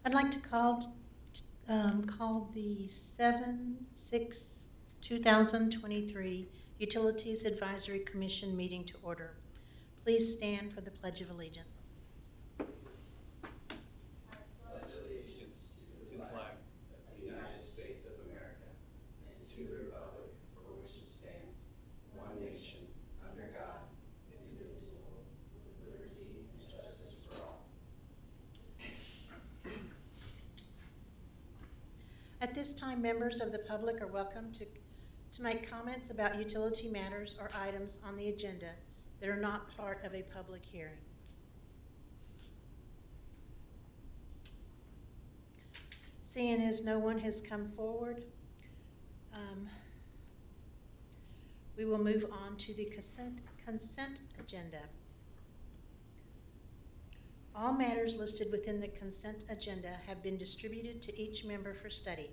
I'd like to call the 7/6/2023 Utilities Advisory Commission meeting to order. Please stand for the Pledge of Allegiance. Pledge allegiance to the flag of the United States of America and to the republic for which it stands, one nation, under God, indivisible, with liberty and justice for all. At this time, members of the public are welcome to make comments about utility matters or items on the agenda that are not part of a public hearing. Seeing as no one has come forward, we will move on to the consent agenda. All matters listed within the consent agenda have been distributed to each member for study.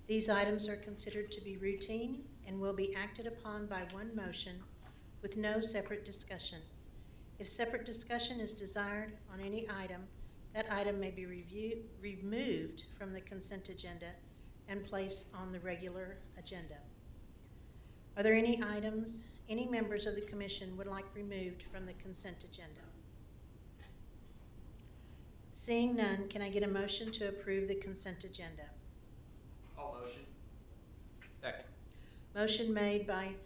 These items are considered to be routine and will be acted upon by one motion with no separate discussion. If separate discussion is desired on any item, that item may be removed from the consent agenda and placed on the regular agenda. Are there any items any members of the commission would like removed from the consent agenda? Seeing none, can I get a motion to approve the consent agenda? All motion. Second. Motion made by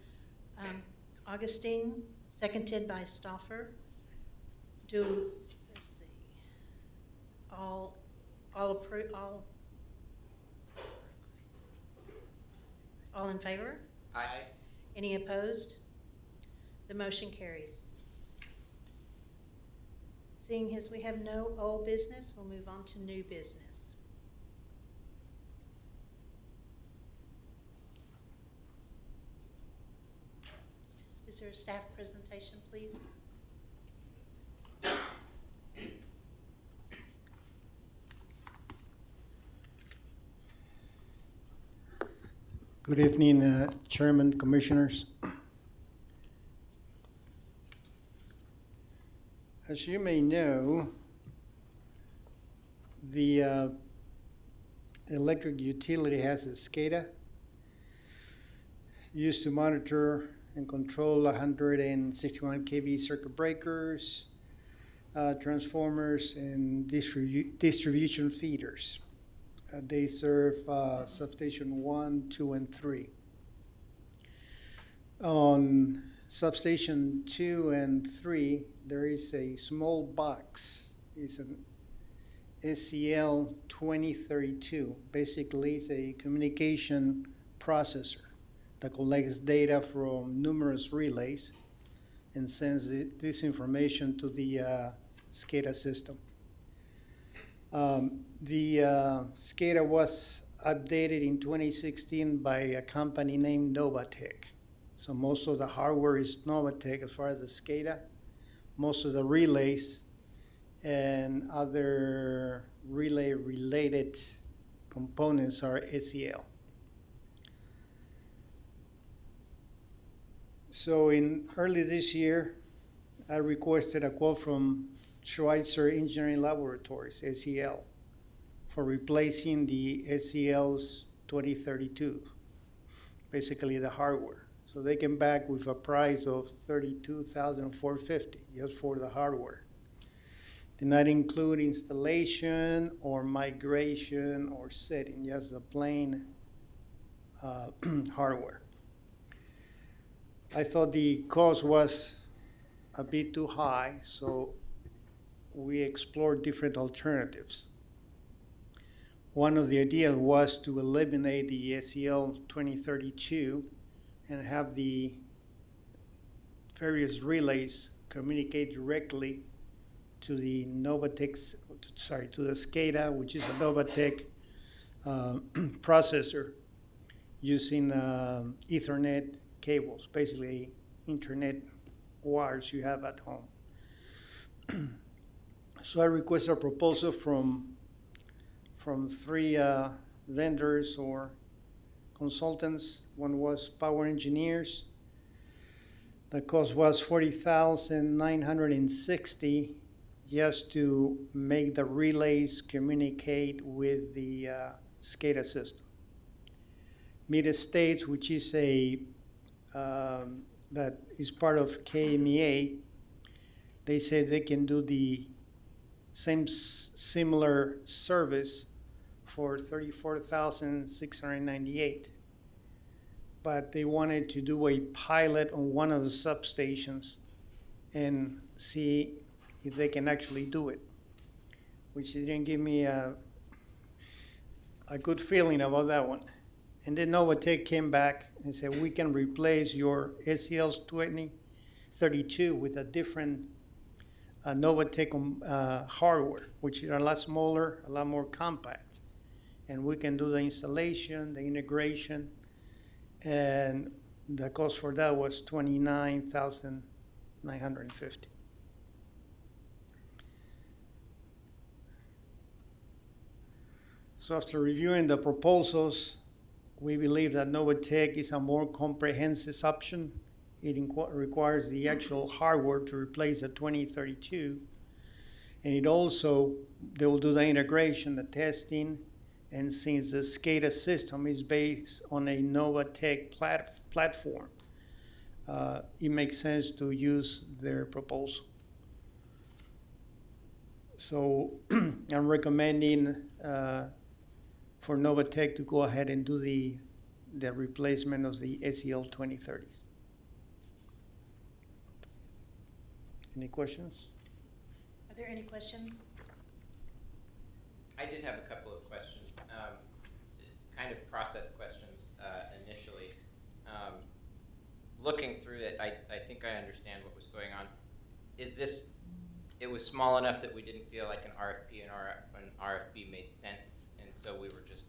Augustine, seconded by Stauffer. Let's see. All in favor? Aye. Any opposed? The motion carries. Seeing as we have no old business, we'll move on to new business. Is there a staff presentation, please? Good evening, Chairman, Commissioners. As you may know, the electric utility has a SCADA used to monitor and control 161 kV circuit breakers, transformers, and distribution feeders. They serve substation 1, 2, and 3. On substation 2 and 3, there is a small box. It's an SCL 2032. Basically, it's a communication processor that collects data from numerous relays and sends this information to the SCADA system. The SCADA was updated in 2016 by a company named Novatech. So most of the hardware is Novatech as far as the SCADA. Most of the relays and other relay-related components are SCL. So in early this year, I requested a quote from Schweitzer Engineering Laboratories, SEL, for replacing the SEL's 2032, basically the hardware. So they came back with a price of $32,450 just for the hardware. Did not include installation or migration or setting, just the plain hardware. I thought the cost was a bit too high, so we explored different alternatives. One of the ideas was to eliminate the SEL 2032 and have the various relays communicate directly to the Novatech, to the SCADA, which is a Novatech processor using Ethernet cables, basically internet wires you have at home. So I request a proposal from 3 vendors or consultants. One was Power Engineers. The cost was $40,960 just to make the relays communicate with the SCADA system. Mid States, which is that is part of KMEA, they say they can do the same similar service for $34,698. But they wanted to do a pilot on one of the substations and see if they can actually do it, which didn't give me a good feeling about that one. And then Novatech came back and said, we can replace your SEL 2032 with a different Novatech hardware, which is a lot smaller, a lot more compact. And we can do the installation, the integration, and the cost for that was $29,950. So after reviewing the proposals, we believe that Novatech is a more comprehensive option. It requires the actual hardware to replace the 2032. And it also, they will do the integration, the testing, and since the SCADA system is based on a Novatech platform, it makes sense to use their proposal. So I'm recommending for Novatech to go ahead and do the replacement of the SEL 2030s. Any questions? Are there any questions? I did have a couple of questions, kind of process questions initially. Looking through it, I think I understand what was going on. Is this, it was small enough that we didn't feel like an RFP and an RFB made sense, and so we were just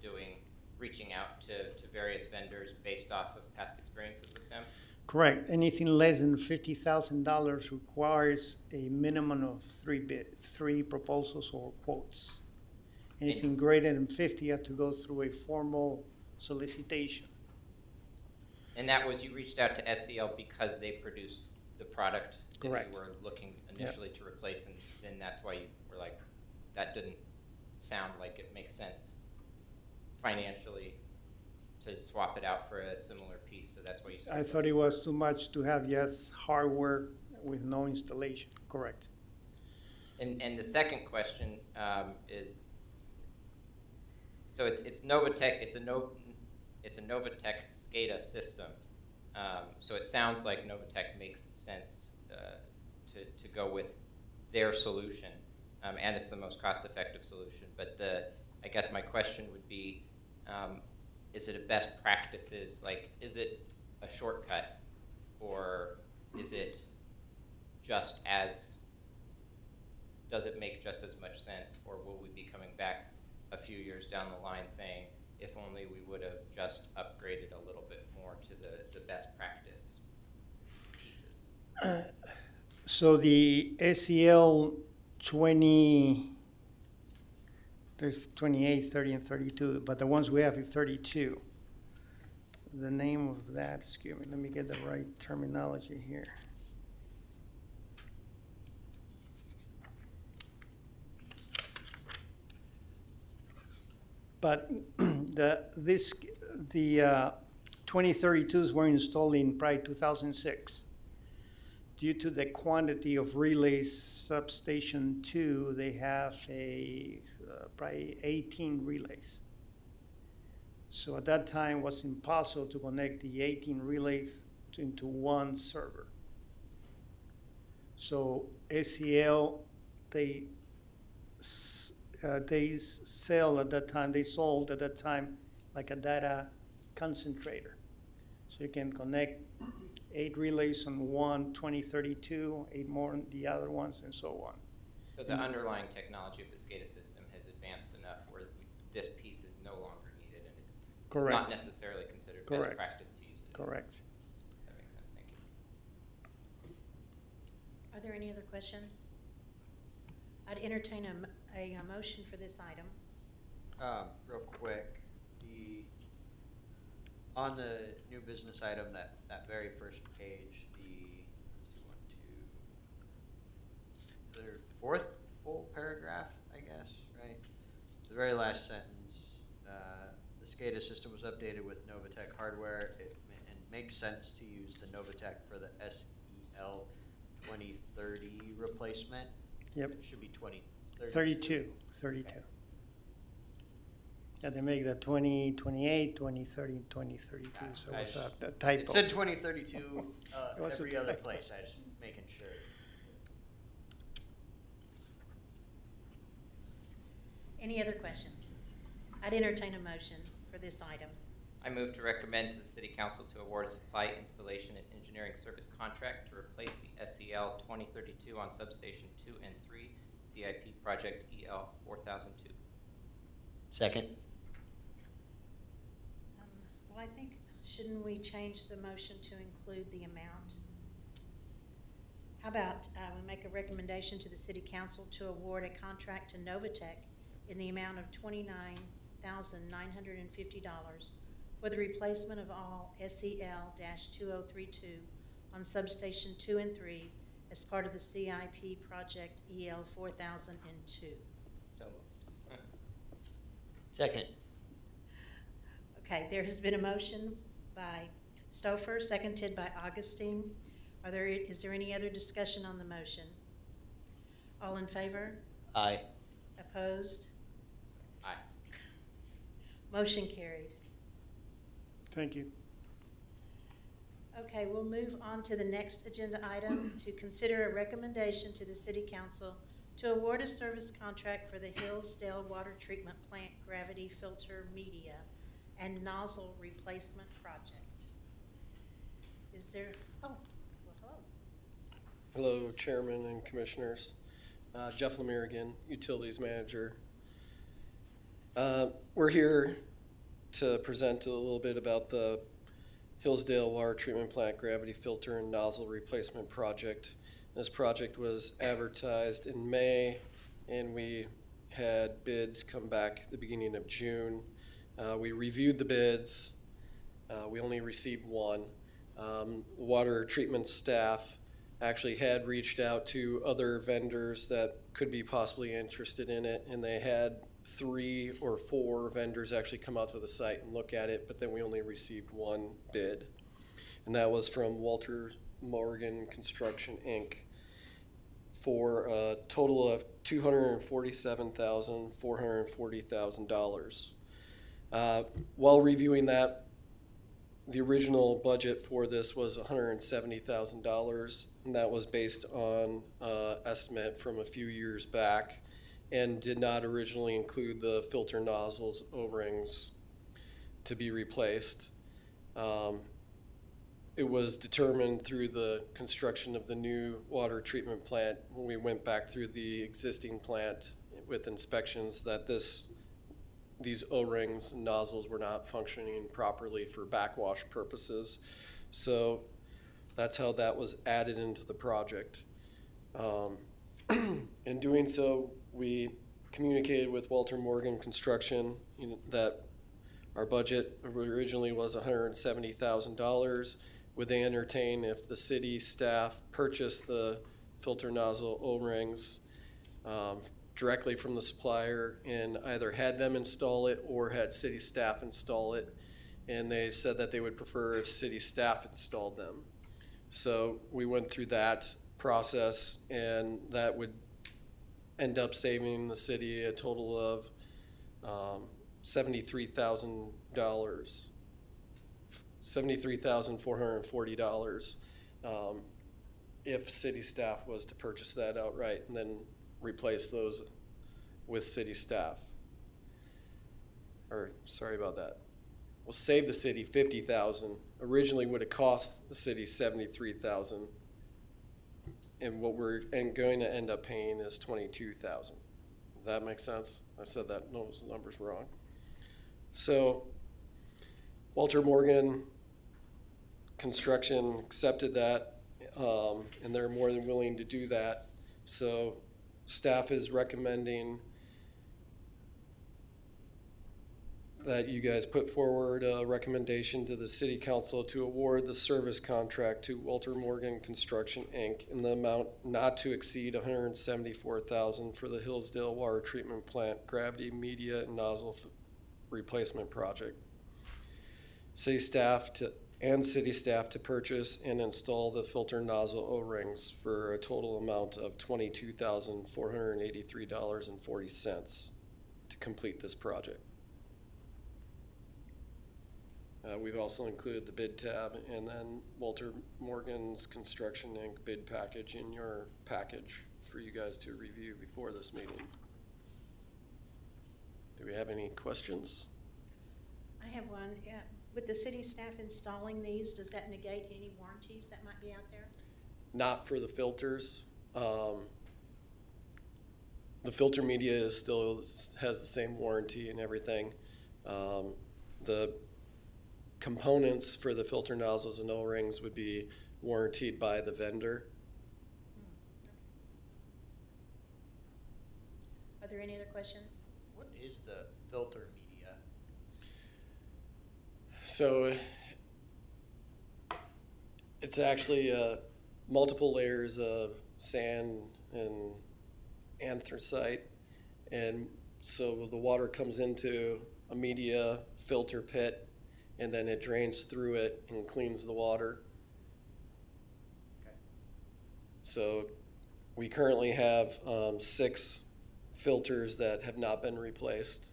reaching out to various vendors based off of past experiences with them? Correct. Anything less than $50,000 requires a minimum of three proposals or quotes. Anything greater than 50 have to go through a formal solicitation. And that was, you reached out to SEL because they produced the product that Correct. you were looking initially to replace, and then that's why you were like, that didn't sound like it makes sense financially to swap it out for a similar piece, so that's why you started. I thought it was too much to have just hardware with no installation. Correct. And the second question is, so it's Novatech, it's a Novatech SCADA system. So it sounds like Novatech makes sense to go with their solution, and it's the most cost-effective solution. But I guess my question would be, is it a best practices? Like, is it a shortcut, or is it just as? Does it make just as much sense, or will we be coming back a few years down the line saying, if only we would have just upgraded a little bit more to the best practice pieces? So the SEL 20, there's 28, 30, and 32, but the ones we have is 32. The name of that, excuse me, let me get the right terminology here. But the 2032s were installed in probably 2006. Due to the quantity of relays, substation 2, they have probably 18 relays. So at that time, it was impossible to connect the 18 relays into one server. So SEL, they sold at that time like a data concentrator. So you can connect 8 relays on one 2032, 8 more on the other ones, and so on. So the underlying technology of the SCADA system has advanced enough where this piece is no longer needed, and it's not necessarily considered best practice to use it. Correct. That makes sense. Thank you. Are there any other questions? I'd entertain a motion for this item. Real quick, on the new business item, that very first page, the the very last sentence, the SCADA system was updated with Novatech hardware. It makes sense to use the Novatech for the SEL 2030 replacement. Yep. It should be 2032. 32. Yeah, they make the 2028, 2030, 2032, so I what's just- up, the typo. It said 2032 It was a every other typo. place. I just making sure. Any other questions? I'd entertain a motion for this item. I move to recommend to the City Council to award a supply installation and engineering service contract to replace the SEL 2032 on Substation 2 and 3 CIP Project EL 4002. Second. Well, I think, shouldn't we change the motion to include the amount? How about we make a recommendation to the City Council to award a contract to Novatech in the amount of $29,950 for the replacement of all SEL-2032 on Substation 2 and 3 as part of the CIP Project EL 4002. So moved. Second. Okay, there has been a motion by Stouffer, seconded by Augustine. Is there any other discussion on the motion? All in favor? Aye. Opposed? Aye. Motion carried. Thank you. Okay, we'll move on to the next agenda item, to consider a recommendation to the City Council to award a service contract for the Hillsdale Water Treatment Plant Gravity Filter Media and Nozzle Replacement Project. Is there, well, hello. Hello, Chairman and Commissioners. Jeff Lemire again, Utilities Manager. We're here to present a little bit about the Hillsdale Water Treatment Plant Gravity Filter and Nozzle Replacement Project. This project was advertised in May, and we had bids come back at the beginning of June. We reviewed the bids. We only received one. Water treatment staff actually had reached out to other vendors that could be possibly interested in it, and they had 3 or 4 vendors actually come out to the site and look at it, but then we only received one bid, and that was from Walter Morgan Construction, Inc. for a total of $247,440,000. While reviewing that, the original budget for this was $170,000, and that was based on estimate from a few years back, and did not originally include the filter nozzles, O-rings to be replaced. It was determined through the construction of the new water treatment plant, when we went back through the existing plant with inspections, that these O-rings and nozzles were not functioning properly for backwash purposes. So that's how that was added into the project. In doing so, we communicated with Walter Morgan Construction that our budget originally was $170,000. Would they entertain if the city staff purchased the filter nozzle O-rings directly from the supplier and either had them install it or had city staff install it? And they said that they would prefer if city staff installed them. So we went through that process, and that would end up saving the city a total of $73,000. $73,440 if city staff was to purchase that outright and then replace those with city staff. Or, sorry about that. We'll save the city $50,000. Originally would have cost the city $73,000. And what we're going to end up paying is $22,000. Does that make sense? I said that, those numbers wrong. So Walter Morgan Construction accepted that, and they're more than willing to do that. So staff is recommending that you guys put forward a recommendation to the city council to award the service contract to Walter Morgan Construction, Inc. in the amount not to exceed $174,000 for the Hillsdale Water Treatment Plant Gravity Media and Nozzle Replacement Project. City staff to purchase and install the filter nozzle O-rings for a total amount of $22,483.40 to complete this project. We've also included the bid tab and then Walter Morgan's Construction Inc. bid package in your package for you guys to review before this meeting. Do we have any questions? I have one. Yeah. With the city staff installing these, does that negate any warranties that might be out there? Not for the filters. The filter media is still has the same warranty and everything. The components for the filter nozzles and O-rings would be warranted by the vendor. Are there any other questions? What is the filter media? So it's actually multiple layers of sand and anthracite, and so the water comes into a media filter pit, and then it drains through it and cleans the water. Okay. So we currently have 6 filters that have not been replaced.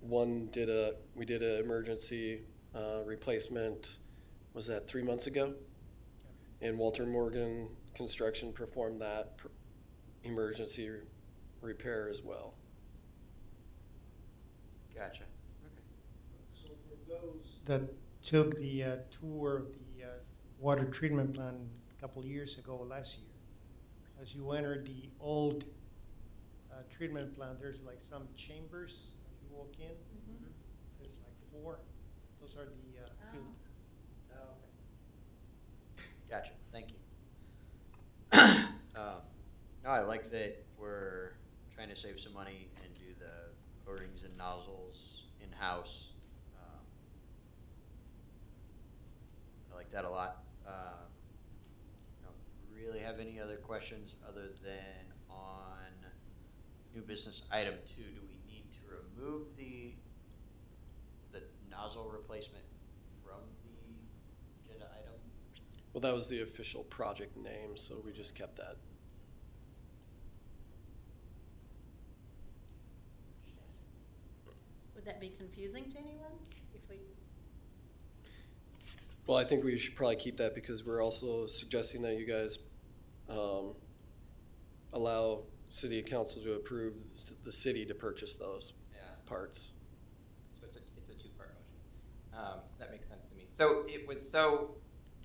We did an emergency replacement, was that 3 months ago? And Walter Morgan Construction performed that emergency repair as well. Gotcha. So for those that took the tour of the water treatment plant a couple years ago, last year, as you enter the old treatment plant, there's like some chambers that you walk in. Mm-hmm. There's like 4. Those are the filters. Oh, okay. Gotcha, thank you. No, I like that we're trying to save some money and do the O-rings and nozzles in-house. I like that a lot. Don't really have any other questions other than on new business item 2. Do we need to remove the nozzle replacement from the agenda item? Well, that was the official project name, so we just kept that. Would that be confusing to anyone if we? Well, I think we should probably keep that because we're also suggesting that you guys allow city council to approve the city to purchase those parts. So it's a two-part motion. That makes sense to me. So it was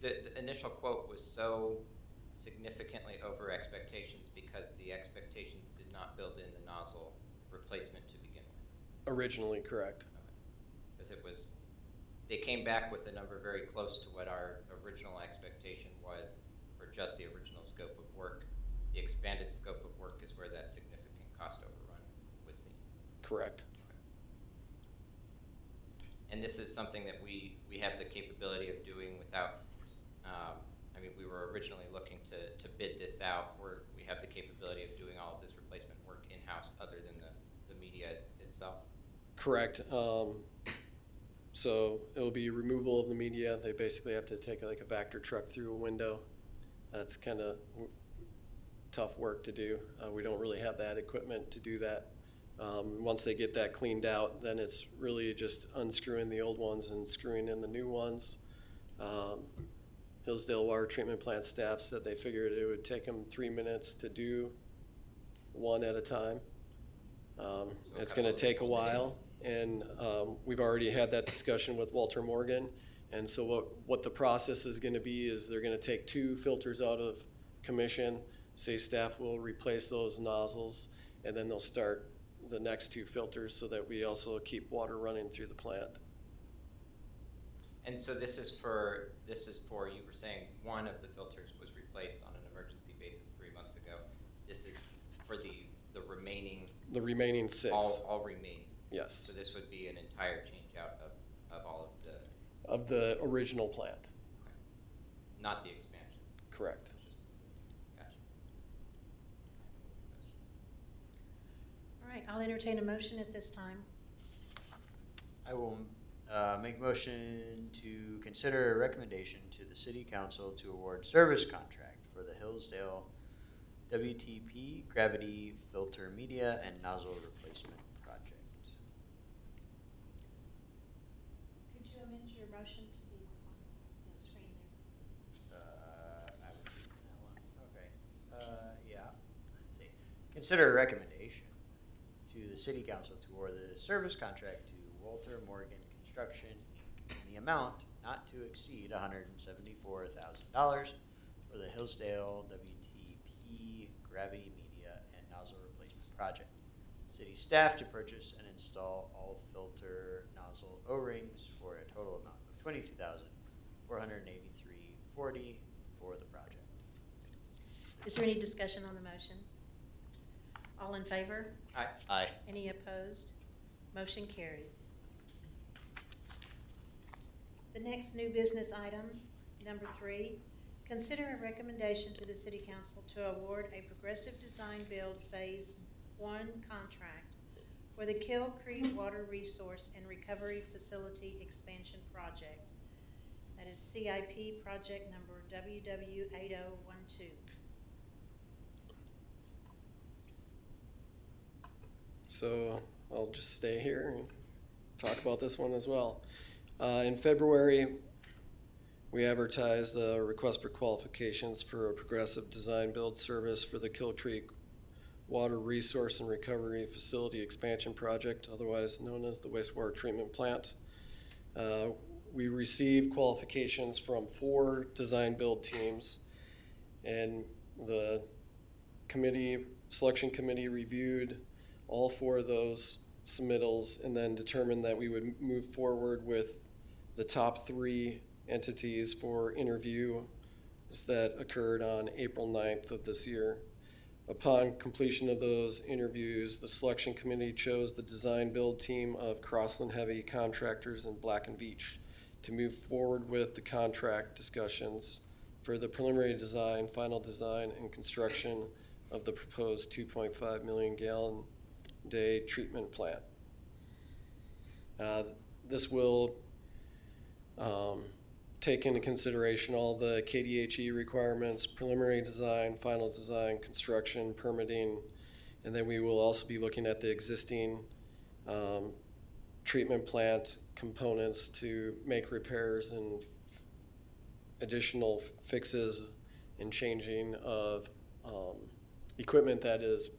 the initial quote was so significantly over expectations because the expectations did not build in the nozzle replacement to begin with. Originally, correct. Because they came back with a number very close to what our original expectation was for just the original scope of work. The expanded scope of work is where that significant cost overrun was seen. Correct. And this is something that we have the capability of doing without, we were originally looking to bid this out, where we have the capability of doing all of this replacement work in-house other than the media itself. Correct. So it will be removal of the media. They basically have to take like a Vector truck through a window. That's kind of tough work to do. We don't really have that equipment to do that. Once they get that cleaned out, then it's really just unscrewing the old ones and screwing in the new ones. Hillsdale Water Treatment Plant staff said they figured it would take them 3 minutes to do one at a time. It's going to take a while, and we've already had that discussion with Walter Morgan. And so what the process is going to be is they're going to take 2 filters out of commission. City staff will replace those nozzles, and then they'll start the next 2 filters so that we also keep water running through the plant. And so this is for, you were saying one of the filters was replaced on an emergency basis 3 months ago. This is for the remaining. The remaining 6. All remaining. Yes, So this would be an entire change out of all of the, of the original plant, not the expansion. correct. Just- Gotcha. All right, I'll entertain a motion at this time. I will make a motion to consider a recommendation to the city council to award service contract for the Hillsdale WTP gravity filter media and nozzle replacement project. Could you amend your motion to be what's on the screen there? I would do that one. Okay. Yeah. Let's see. Consider a recommendation to the city council to award the service contract to Walter Morgan Construction in the amount not to exceed $174,000 for the Hillsdale WTP gravity media and nozzle replacement project. City staff to purchase and install all filter nozzle O-rings for a total amount of $22,483.40 for the project. Is there any discussion on the motion? All in favor? Aye. Aye. Any opposed? Motion carries. The next new business item, number 3, consider a recommendation to the city council to award a progressive design build phase 1 contract for the Kill Creek Water Resource and Recovery Facility Expansion Project. That is CIP project number WW8012. So I'll just stay here and talk about this one as well. In February, we advertised a request for qualifications for a progressive design build service for the Kill Creek Water Resource and Recovery Facility Expansion Project, otherwise known as the wastewater treatment plant. We received qualifications from 4 design build teams, and the selection committee reviewed all 4 of those submittals and then determined that we would move forward with the top 3 entities for interview that occurred on April 9th of this year. Upon completion of those interviews, the selection committee chose the design build team of Crossland Heavy Contractors and Black & Veatch to move forward with the contract discussions for the preliminary design, final design, and construction of the proposed 2.5 million gallon day treatment plant. This will take into consideration all the KDHE requirements, preliminary design, final design, construction, permitting, and then we will also be looking at the existing treatment plant components to make repairs and additional fixes and changing of equipment that is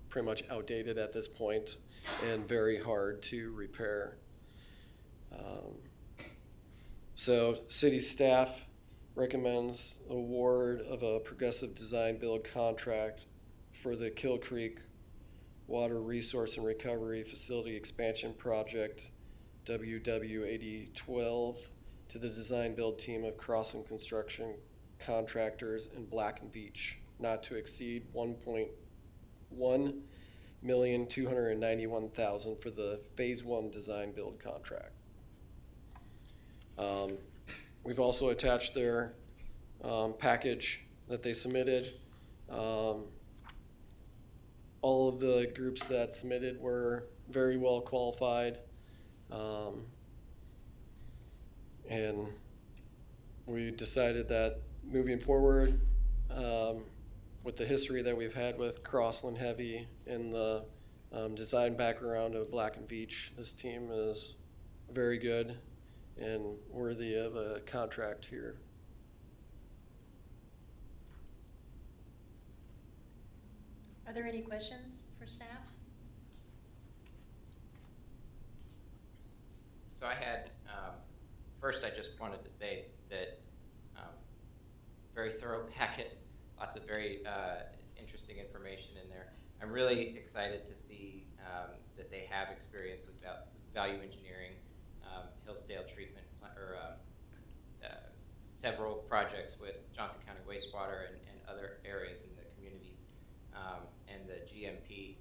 pretty much outdated at this point and very hard to repair. So city staff recommends award of a progressive design build contract for the Kill Creek Water Resource and Recovery Facility Expansion Project, WW8012, to the design build team of Crossland Construction Contractors and Black & Veatch, not to exceed $1,291,000 for the phase 1 design build contract. We've also attached their package that they submitted. All of the groups that submitted were very well qualified. And we decided that moving forward, with the history that we've had with Crossland Heavy and the design background of Black & Veatch, this team is very good and worthy of a contract here. Are there any questions for staff? So I had, first I just wanted to say that very thorough packet, lots of very interesting information in there. I'm really excited to see that they have experience with value engineering, Hillsdale treatment, or several projects with Johnson County Wastewater and other areas in the communities, and the GMP.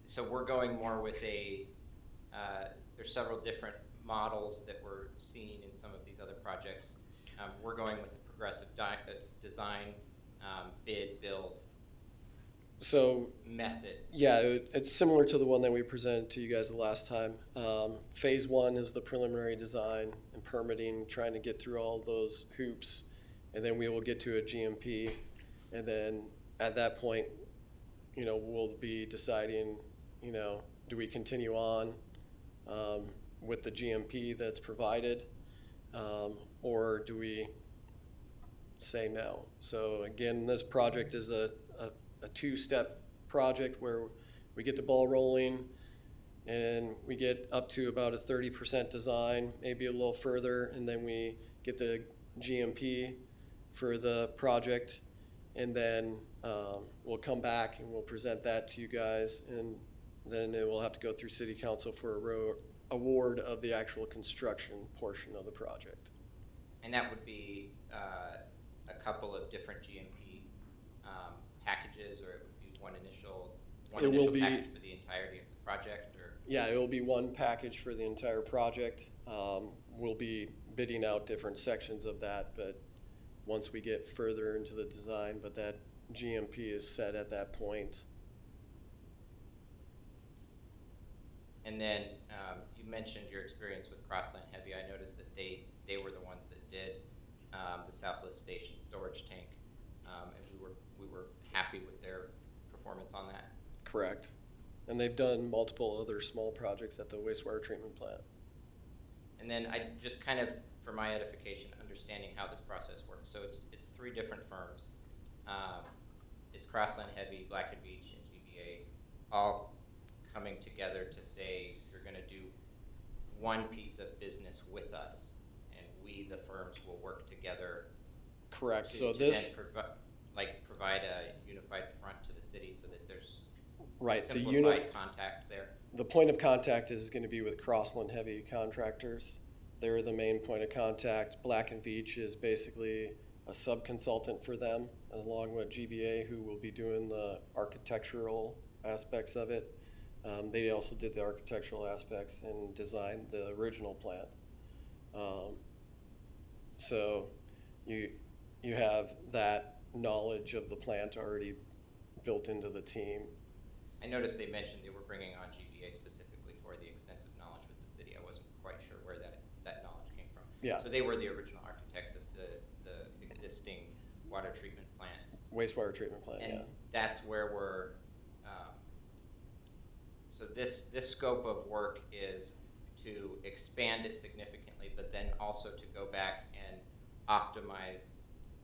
So we're going more with there's several different models that we're seeing in some of these other projects. We're going with a progressive design, bid, build So, method. yeah, it's similar to the one that we presented to you guys the last time. Phase 1 is the preliminary design and permitting, trying to get through all those hoops, and then we will get to a GMP, and then at that point, we'll be deciding, do we continue on with the GMP that's provided, or do we say no? So again, this project is a two-step project where we get the ball rolling and we get up to about a 30% design, maybe a little further, and then we get the GMP for the project, and then we'll come back and we'll present that to you guys, and then it will have to go through city council for award of the actual construction portion of the project. And that would be a couple of different GMP packages, or it would be one initial package for the entirety of the project, or? Yeah, it will be one package for the entire project. We'll be bidding out different sections of that, but once we get further into the design, but that GMP is set at that point. And then you mentioned your experience with Crossland Heavy. I noticed that they were the ones that did the South Lift Station storage tank, and we were happy with their performance on that. Correct. And they've done multiple other small projects at the wastewater treatment plant. And then I just kind of, for my edification, understanding how this process works. So it's 3 different firms. It's Crossland Heavy, Black & Beach, and GBA, all coming together to say you're going to do one piece of business with us, and we, the firms, will work together. Correct. To this then provide a unified front to the city, so that there's right simplified contact there. The point of contact is going to be with Crossland Heavy Contractors. They're the main point of contact. Black & Veatch is basically a sub-consultant for them, along with GBA, who will be doing the architectural aspects of it. They also did the architectural aspects and designed the original plant. So you have that knowledge of the plant already built into the team. I noticed they mentioned they were bringing on GBA specifically for the extensive knowledge with the city. I wasn't quite sure where that knowledge came from. Yeah. So they were the original architects of the existing water treatment plant. Wastewater treatment plant, And yeah. that's where we're, so this scope of work is to expand it significantly, but then also to go back and optimize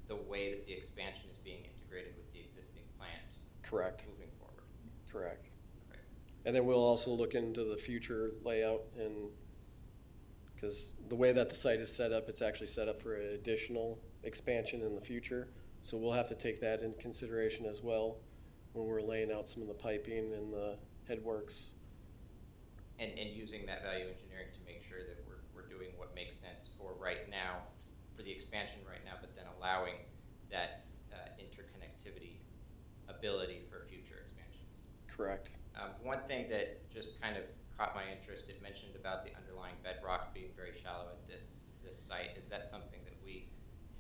the way that the expansion is being integrated with the existing plant. Correct. Moving forward. Correct. Okay. And then we'll also look into the future layout, and because the way that the site is set up, it's actually set up for an additional expansion in the future. So we'll have to take that into consideration as well when we're laying out some of the piping and the headworks. And using that value engineering to make sure that we're doing what makes sense for right now, for the expansion right now, but then allowing that interconnectivity ability for future expansions. Correct. One thing that just kind of caught my interest, it mentioned about the underlying bedrock being very shallow at this site. Is that something that we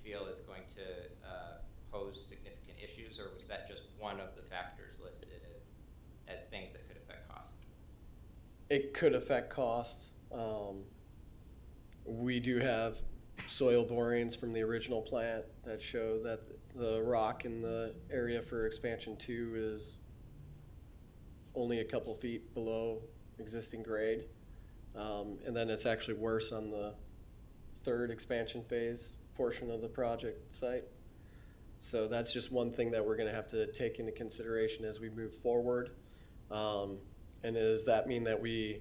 feel is going to pose significant issues, or was that just one of the factors listed as things that could affect costs? It could affect costs. We do have soil borings from the original plant that show that the rock in the area for expansion 2 is only a couple feet below existing grade. And then it's actually worse on the 3rd expansion phase portion of the project site. So that's just one thing that we're going to have to take into consideration as we move forward. And does that mean that we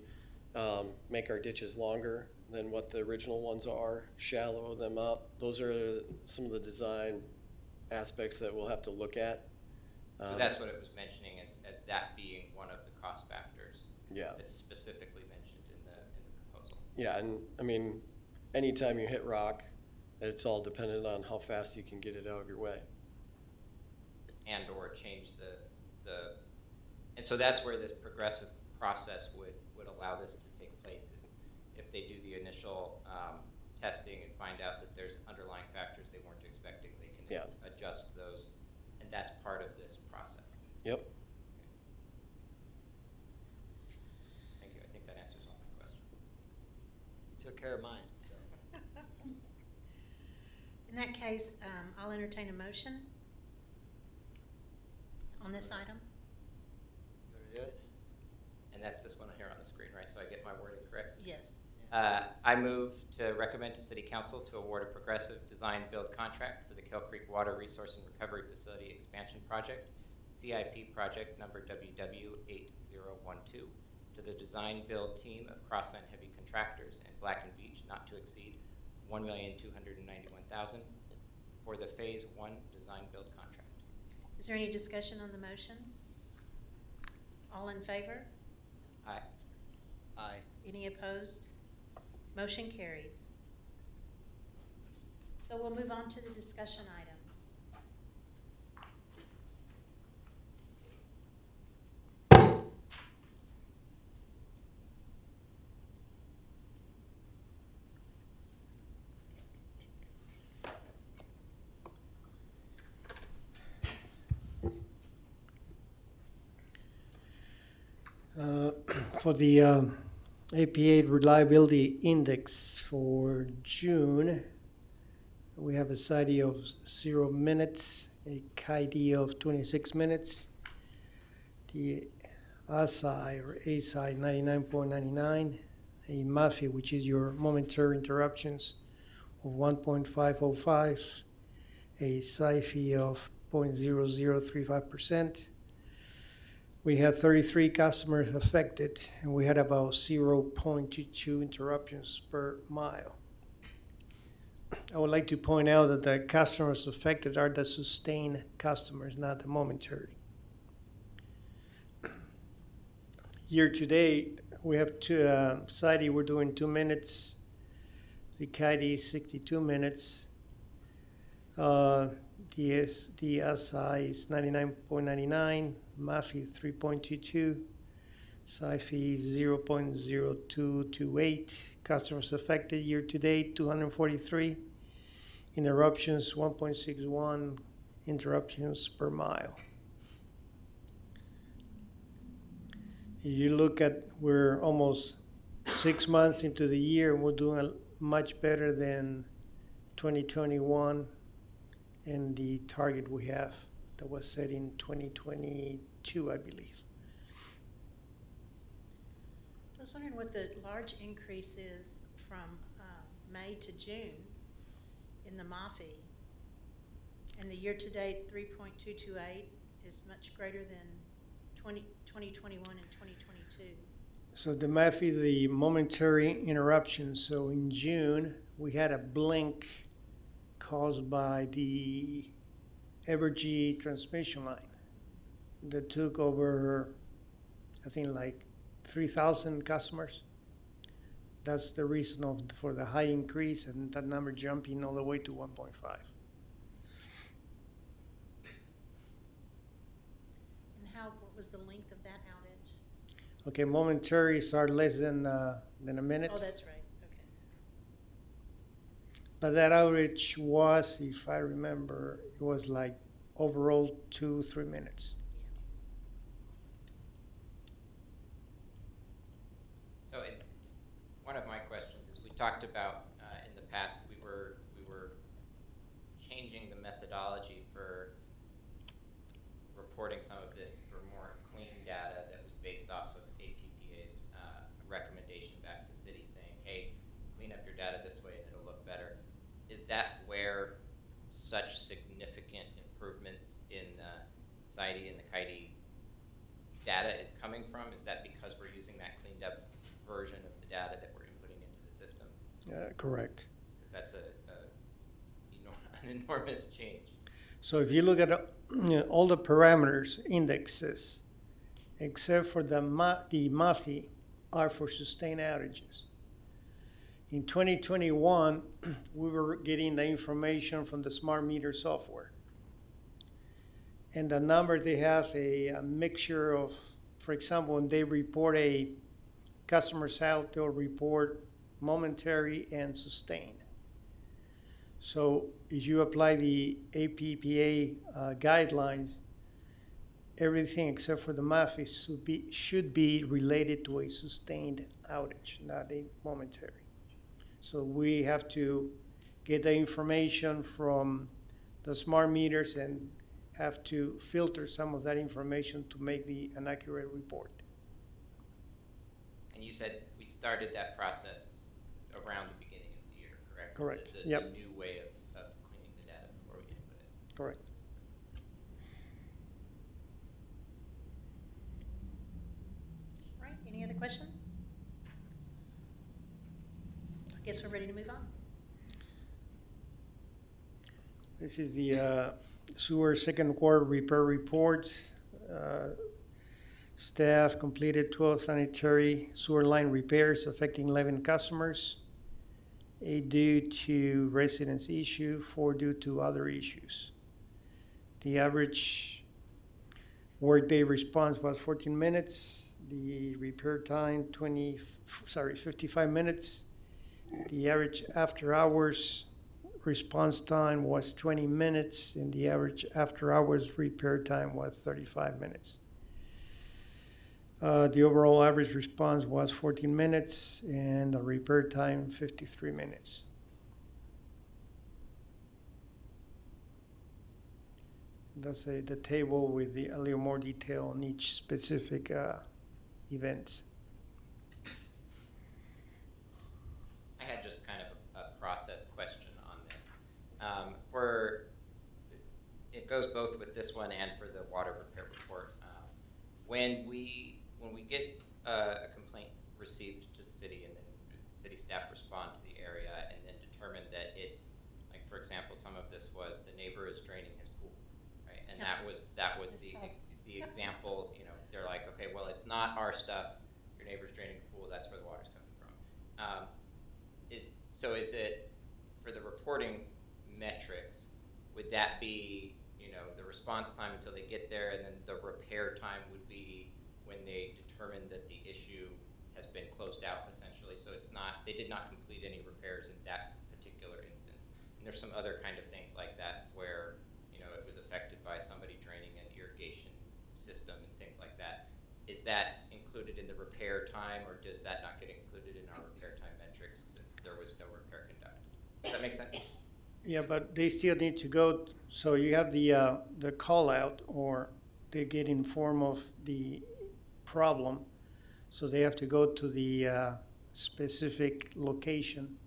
make our ditches longer than what the original ones are, shallow them up? Those are some of the design aspects that we'll have to look at. So that's what it was mentioning as that being one of the cost factors. Yeah. That's specifically mentioned in the proposal. Yeah, and I mean, anytime you hit rock, it's all dependent on how fast you can get it out of your way. And or change And so that's where this progressive process would allow this to take place, is if they do the initial testing and find out that there's underlying factors they weren't expecting, they can Yeah. adjust those, and that's part of this process. Yep. Thank you, I think that answers all my questions. You took care of mine, so. In that case, I'll entertain a motion on this item. Gonna do it? And that's this one here on the screen, right? So I get my wording correct? Yes. I move to recommend to City Council to award a progressive design-build contract for the Kell Creek Water Resource and Recovery Facility Expansion Project, CIP project number WW8012, to the design-build team of Crossland Heavy Contractors and Black and Beach, not to exceed $1,291,000 for the Phase 1 design-build contract. Is there any discussion on the motion? All in favor? Aye. Aye. Any opposed? Motion carries. So we'll move on to the discussion items. For the APA Reliability Index for June, we have a SIDE of 0 minutes, a KID of 26 minutes, the ASI or ASI 99.99, a MAFI, which is your momentary interruptions, of 1.505, a SIFI of 0.0035%. We had 33 customers affected, and we had about 0.22 interruptions per mile. I would like to point out that the customers affected are the sustained customers, not the momentary. Year to date, we have two, SIDE, we're doing 2 minutes. The KID is 62 minutes. The SI is 99.99, MAFI 3.22, SIFI 0.0228, customers affected year to date 243, interruptions 1.61 interruptions per mile. If you look at, we're almost 6 months into the year, and we're doing much better than 2021 and the target we have that was set in 2022, I believe. I was wondering what the large increase is from May to June in the MAFI. And the year-to-date 3.228 is much greater than 2021 and 2022. So the MAFI, the momentary interruption. So in June, we had a blink caused by the Evergy transmission line that took over, I think, like 3,000 customers. That's the reason for the high increase, and that number jumping all the way to 1.5. And what was the length of that outage? Okay, momentaries are less than a minute. Oh, that's right, okay. But that outage was, if I remember, it was like overall 2-3 minutes. So one of my questions is, we talked about in the past, we were changing the methodology for reporting some of this for more clean data that was based off of APPA's recommendation back to city saying, hey, clean up your data this way and it'll look better. Is that where such significant improvements in the SIDE and the KID data is coming from? Is that because we're using that cleaned up version of the data that we're inputting into the system? Correct. Because that's an enormous change. So if you look at all the parameters, indexes, except for the MAFI, are for sustained outages. In 2021, we were getting the information from the smart meter software. And the number, they have a mixture of for example, when they report a customer's out, they'll report momentary and sustained. So if you apply the APPA guidelines, everything except for the MAF should be related to a sustained outage, not a momentary. So we have to get the information from the smart meters and have to filter some of that information to make an accurate report. And you said we started that process around the beginning of the year, correct? Correct. The Yep. new way of cleaning the data before we input it. Correct. All right, any other questions? I guess we're ready to move on. This is the sewer second quarter repair report. Staff completed 12 sanitary sewer line repairs affecting 11 customers, 8 due to residence issue, 4 due to other issues. The average workday response was 14 minutes. The repair time 55 minutes. The average after hours response time was 20 minutes, and the average after hours repair time was 35 minutes. The overall average response was 14 minutes, and the repair time 53 minutes. That's the table with a little more detail on each specific event. I had just kind of a process question on this. It goes both with this one and for the water repair report. When we get a complaint received to the city, and then the city staff respond to the area and then determine that it's, like, for example, some of this was the neighbor is draining his pool, right? And that was the example. You know, they're like, okay, well, it's not our stuff. Your neighbor's draining the pool. That's where the water's coming from. Is it for the reporting metrics? Would that be, you know, the response time until they get there, and then the repair time would be when they determine that the issue has been closed out, essentially? So it's not, they did not complete any repairs in that particular instance. And there's some other kind of things like that where, you know, it was affected by somebody draining an irrigation system and things like that. Is that included in the repair time, or does that not get included in our repair time metrics since there was no repair conducted? Does that make sense? Yeah, but they still need to go. So you have the call out, or they get informed of the problem, so they have to go to the specific location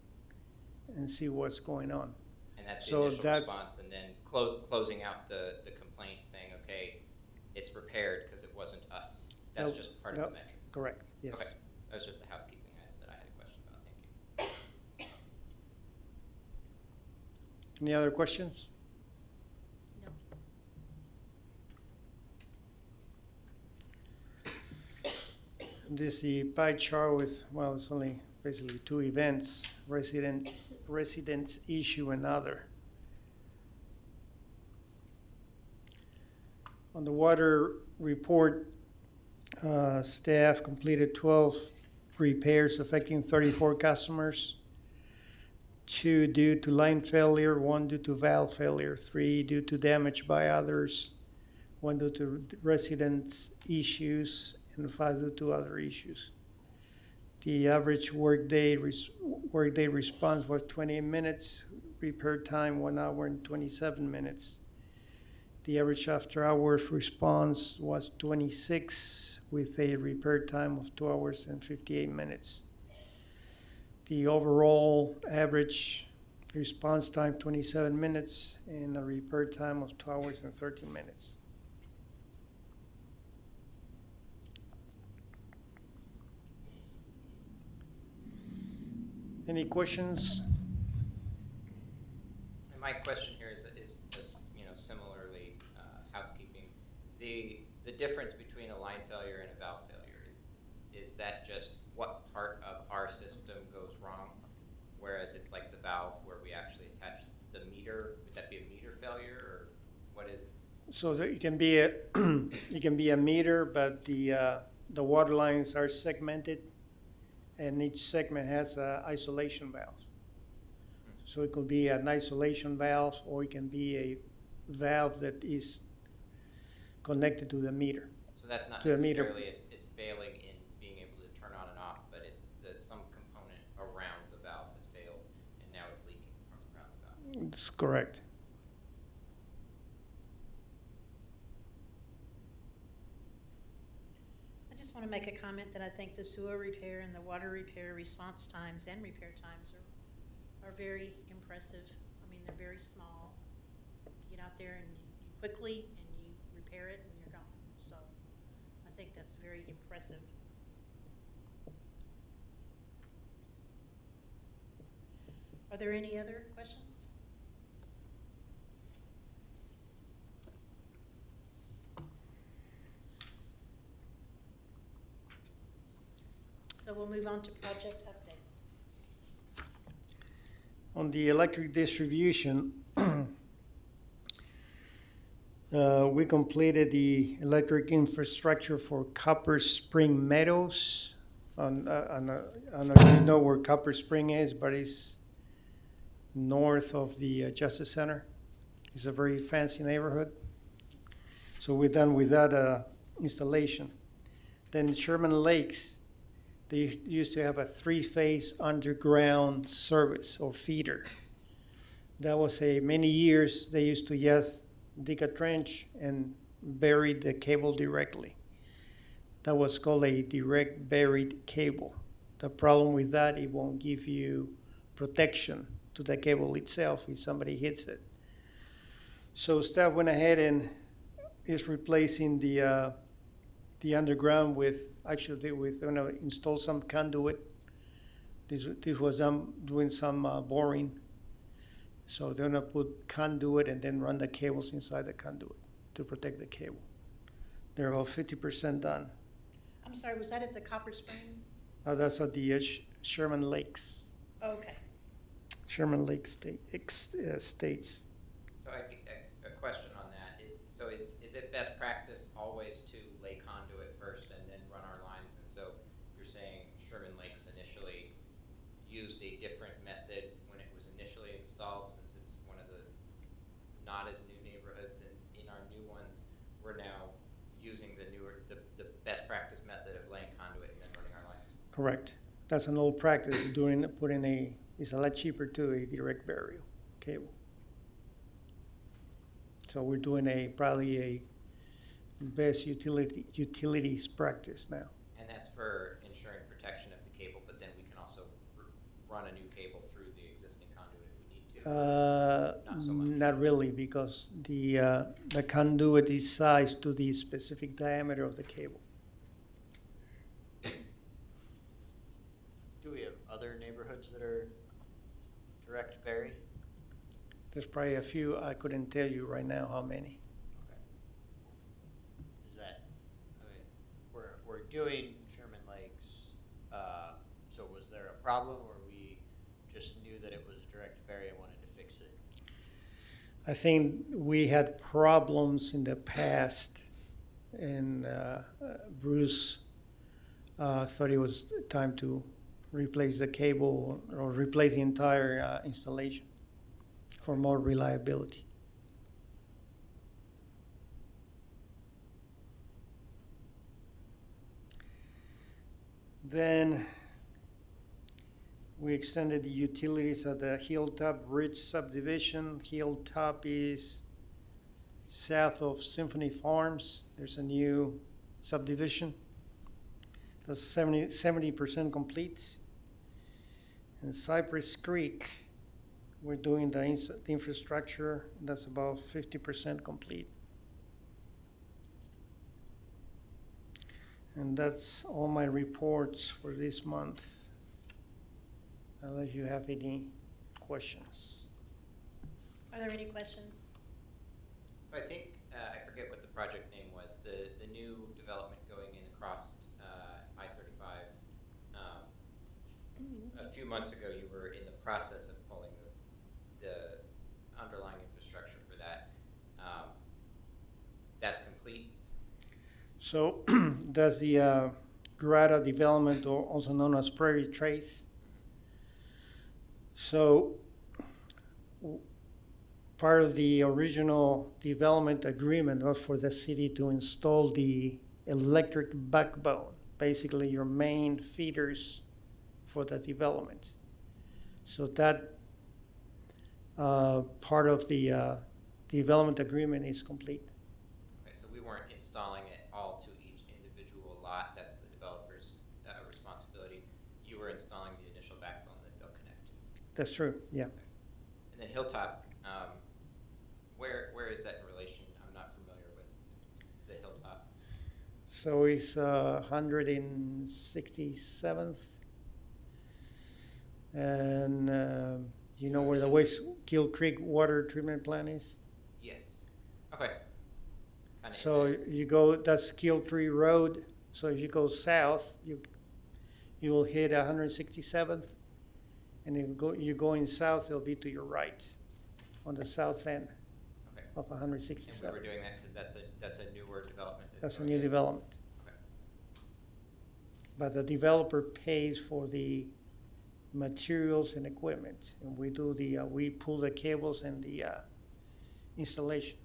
and see what's going on. And that's the So initial that's- response, and then closing out the complaint, saying, okay, it's repaired because it wasn't us. That's Nope, just part of nope. the metrics. Correct, yes. Okay, that was just the housekeeping that I had a question about. Thank you. Any other questions? No. This is the pie chart with, well, it's only basically 2 events, residence issue and other. On the water report, staff completed 12 repairs affecting 34 customers. 2 due to line failure, 1 due to valve failure, 3 due to damage by others, 1 due to residence issues, and 5 due to other issues. The average workday response was 20 minutes, repair time 1 hour and 27 minutes. The average after hours response was 26 with a repair time of 2 hours and 58 minutes. The overall average response time 27 minutes and a repair time of 2 hours and 13 minutes. Any questions? And my question here is you know, similarly, housekeeping. The difference between a line failure and a valve failure, is that just what part of our system goes wrong? Whereas it's like the valve where we actually attach the meter, would that be a meter failure, or what is? So that it can be a, it can be a meter, but the water lines are segmented, and each segment has a isolation valve. So it could be an isolation valve, or it can be a valve that is connected to the meter. So that's not To the meter. necessarily, it's failing in being able to turn on and off, but some component around the valve has failed, and now it's leaking from around the valve. That's correct. I just want to make a comment that I think the sewer repair and the water repair response times and repair times are very impressive. I mean, they're very small. You get out there and you quickly and you repair it and you're gone. So I think that's very impressive. Are there any other questions? So we'll move on to project updates. On the electric distribution, we completed the electric infrastructure for Copper Spring Meadows. I don't know if you know where Copper Spring is, but it's north of the Justice Center. It's a very fancy neighborhood. So we're done with that installation. Then Sherman Lakes, they used to have a three-phase underground service or feeder. That was many years, they used to just dig a trench and bury the cable directly. That was called a direct buried cable. The problem with that, it won't give you protection to the cable itself if somebody hits it. So staff went ahead and is replacing the underground with, actually they're gonna install some conduit. This was them doing some boring. So they're gonna put conduit and then run the cables inside the conduit to protect the cable. They're about 50% done. I'm sorry, was that at the Copper Springs? That's at the Sherman Lakes, Okay. Sherman Lake States. So a question on that is it best practice always to lay conduit first and then run our lines? And so you're saying Sherman Lakes initially used a different method when it was initially installed, since it's one of the not as new neighborhoods, and in our new ones, we're now using the best practice method of laying conduit and then running our line. Correct. That's an old practice, it's a lot cheaper to a direct burial cable. So we're doing probably a best utilities practice now. And that's for ensuring protection of the cable, but then we can also run a new cable through the existing conduit if we need to. Not so much. Not really, because the conduit is sized to the specific diameter of the cable. Do we have other neighborhoods that are direct bury? There's probably a few, I couldn't tell you right now how many. Okay. Is that, I mean, we're doing Sherman Lakes, so was there a problem, or we just knew that it was direct bury and wanted to fix it? I think we had problems in the past, and Bruce thought it was time to replace the cable or replace the entire installation for more reliability. Then we extended the utilities at the Hilltop Ridge subdivision. Hilltop is south of Symphony Farms. There's a new subdivision. That's 70% complete. And Cypress Creek, we're doing the infrastructure. That's about 50% complete. And that's all my reports for this month. Unless you have any questions. Are there any questions? So I think, I forget what the project name was, the new development going in across I-35. A few months ago, you were in the process of pulling the underlying infrastructure for that. So that's the Grata development, or also known as Prairie Trace. So part of the original development agreement was for the city to install the electric backbone, basically your main feeders for the development. So that part of the development agreement is complete. Okay, so we weren't installing it all to each individual lot. That's the developer's responsibility. You were installing the initial backbone that they'll connect to. That's true, yeah. And then Hilltop, where is that in relation? I'm not familiar with the Hilltop. So it's 167th. And you know where the West Gill Creek water treatment plant is? Yes. Okay. Kinda So in that- you go, that's Gill Tree Road. So if you go south, you will hit 167th. And if you're going south, it'll be to your right on the south end okay. of And we 167. were doing that because that's a newer development. That's a going new in. development. Okay. But the developer pays for the materials and equipment, and we do we pull the cables and the installation.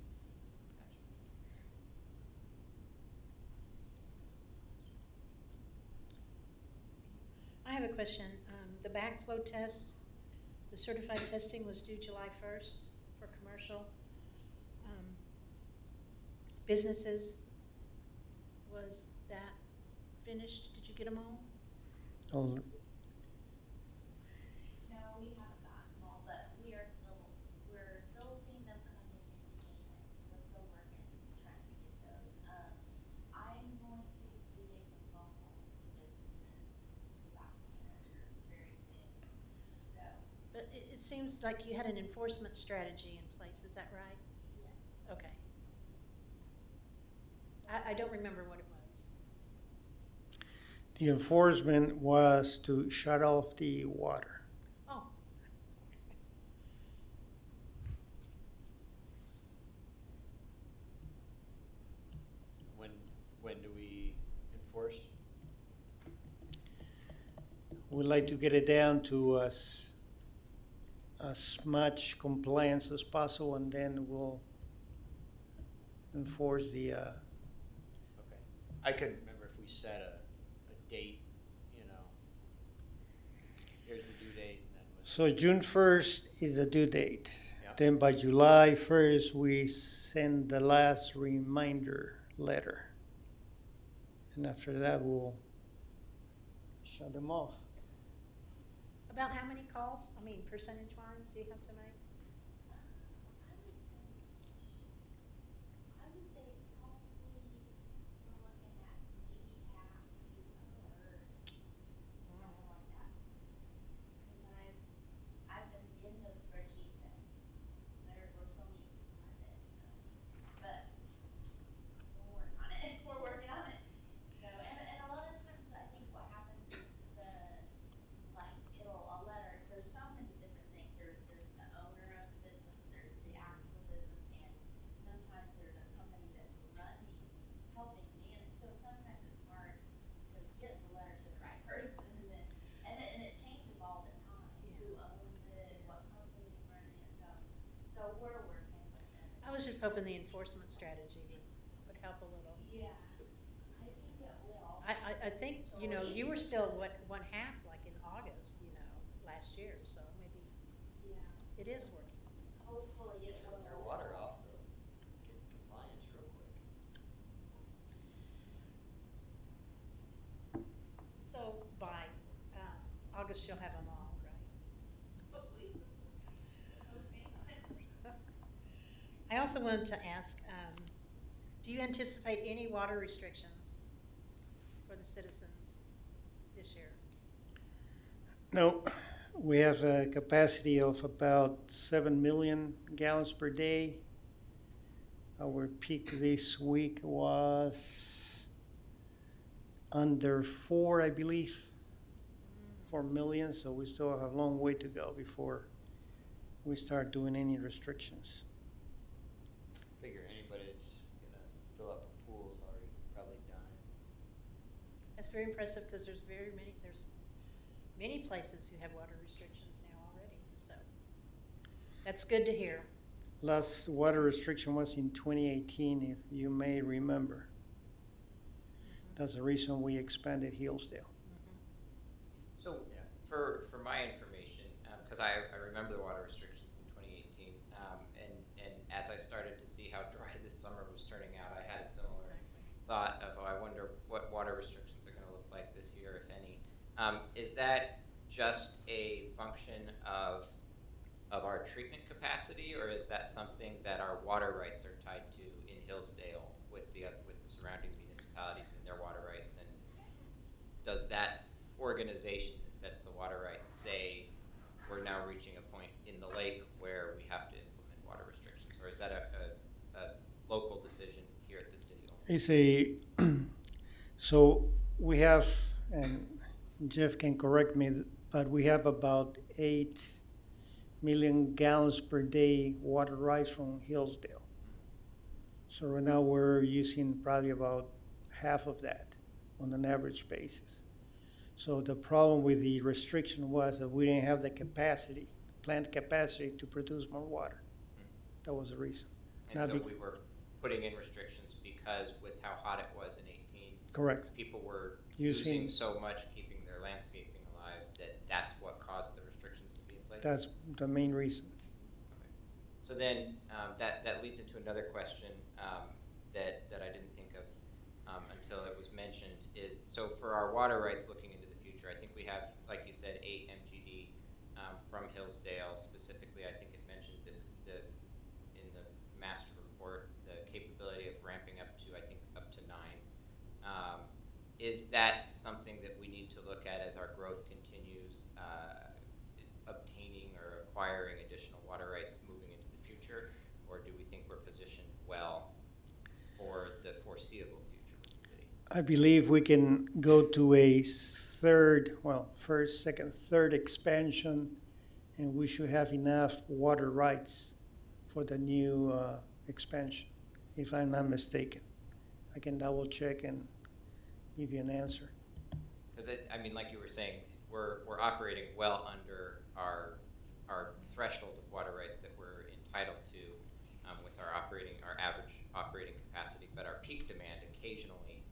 I have a question. The backflow test, the certified testing was due July 1st for commercial businesses. Was that finished? Did you get them all? Oh, No, we haven't gotten them all, but we're still seeing them come in payment. We're still working, trying to get those. I'm going to be making phone calls to businesses, to dock managers very soon. So, But it seems like you had an enforcement strategy in place. Is that right? yes. Okay. I don't remember what it was. the enforcement was to shut off the water. Oh, When do we enforce? We'd like to get it down to as much compliance as possible, and then we'll enforce the. Okay. I couldn't remember if we set a date, you know. Here's the due date and then was. So June 1st is the due date. Yeah. Then by July 1st, we send the last reminder letter. And after that, we'll shut them off. about how many calls? I mean, percentage-wise, do you have to make? I would say probably we're looking at maybe half to a third, something like that. Because I've been in those spreadsheets and there were so many people on it, so. But we're working on it, we're working on it. So, and a lot of times I think what happens is a letter, there's so many different things. There's the owner of the business, there's the actual business, and sometimes there's a company that's helping manage. So sometimes it's hard to get the letter to the right person, and it changes all the time. Who owns it, what company is running it, so we're working with them. I was just hoping the enforcement strategy would help a little. Yeah, I think it will. I think, you know, you were still, one half, like in August, you know, last year, so maybe Yeah, it is working. hopefully it will. Turn their water off, they'll get compliance real quick. So by August, you'll have them all, right? Hopefully. I also wanted to ask, do you anticipate any water restrictions for the citizens this year? No, we have a capacity of about 7 million gallons per day. Our peak this week was under 4, I believe, 4 million, so we still have a long way to go before we start doing any restrictions. Figure anybody that's gonna fill up a pool is already probably done. That's very impressive because there's many places who have water restrictions now already, so that's good to hear. Last water restriction was in 2018, if you may remember. That's the reason we expanded Hillsdale. So, Yeah. for my information, because I remember the water restrictions in 2018, and as I started to see how dry this summer was turning out, I had a similar thought of, oh, I wonder what water restrictions are going to look like this year, if any. Is that just a function of our treatment capacity, or is that something that our water rights are tied to in Hillsdale with the surrounding municipalities and their water rights? And does that organization that sets the water rights say we're now reaching a point in the lake where we have to implement water restrictions, or is that a local decision here at the city level? So we have, and Jeff can correct me, but we have about 8 million gallons per day water rights from Hillsdale. So right now we're using probably about half of that on an average basis. So the problem with the restriction was that we didn't have the capacity, plant capacity to produce more water. That was the reason. And Not so be- we were putting in restrictions because with how hot it was in 18, Correct. people were Using- using so much, keeping their landscaping alive, that's what caused the restrictions to be in place? That's the main reason. Okay. So then, that leads into another question that I didn't think of until it was mentioned, is, so for our water rights looking into the future, I think we have, like you said, 8 MGD from Hillsdale. Specifically, I think it mentioned in the master report, the capability of ramping up to, I think, up to 9. Is that something that we need to look at as our growth continues, obtaining or acquiring additional water rights moving into the future? Or do we think we're positioned well for the foreseeable future with the city? I believe we can go to a first, second, third expansion, and we should have enough water rights for the new expansion, if I'm not mistaken. I can double check and give you an answer. Because like you were saying, we're operating well under our threshold of water rights that we're entitled to with our average operating capacity, but our peak demand occasionally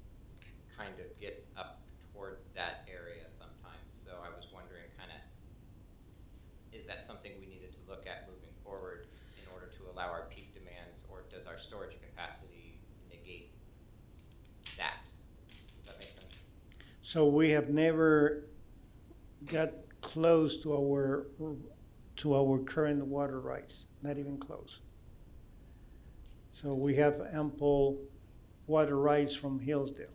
kind of gets up towards that area sometimes. So I was wondering, is that something we needed to look at moving forward in order to allow our peak demands, or does our storage capacity negate that? Does that make sense? So we have never got close to our current water rights, not even close. So we have ample water rights from Hillsdale.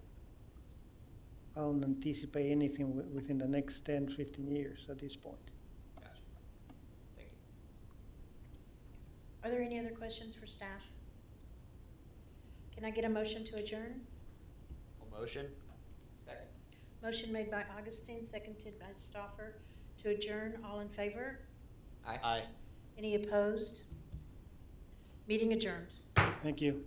I don't anticipate anything within the next 10, 15 years at this point. Gotcha. Thank you. Are there any other questions for staff? Can I get a motion to adjourn? Full motion? Second. Motion made by Augustine, seconded by Stoffer to adjourn. All in favor? Aye. Any opposed? Meeting adjourned. Thank you.